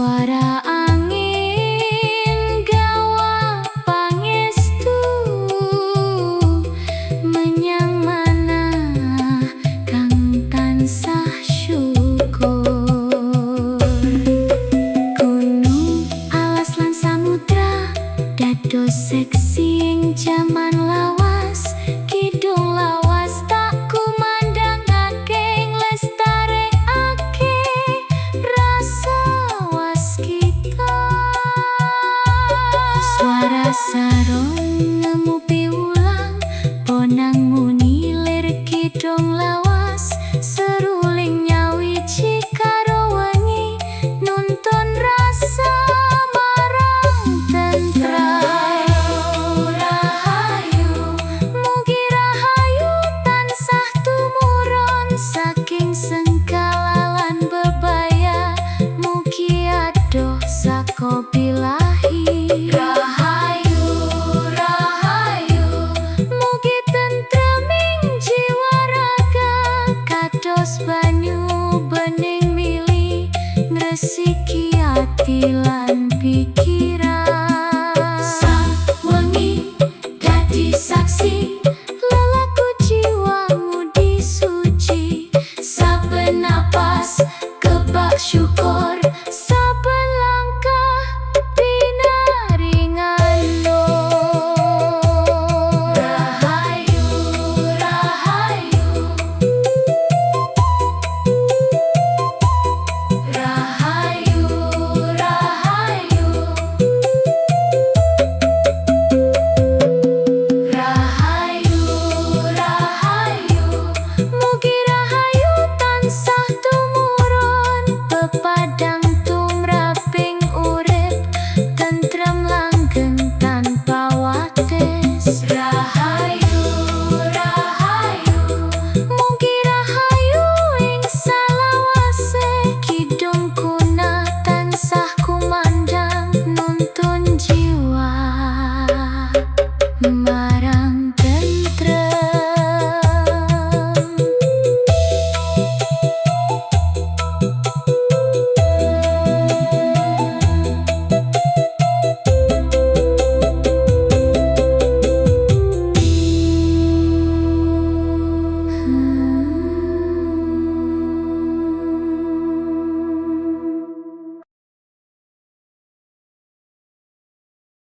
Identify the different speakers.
Speaker 1: Suara angin gawa pangestu menyang manah kang tansah syukur. Gunung, alas lan samudra dados seksi ing jaman lawas. Kidung lawas tak kumandangake nglestarekake rasa waskita. Suara sarong ngemu piulang ponang muni lir kidung lawas. Seruling nyawiji karo wengi nuntun rasa marang tentrem. Rahayu, mugi rahayu tansah tumurun saking sengkalalan bebaya. Mugi adoh saka bilahi. Rahayu, rahayu, mugi tentreming jiwa raga kados banyu bening mili ngresiki ati lan pikiran.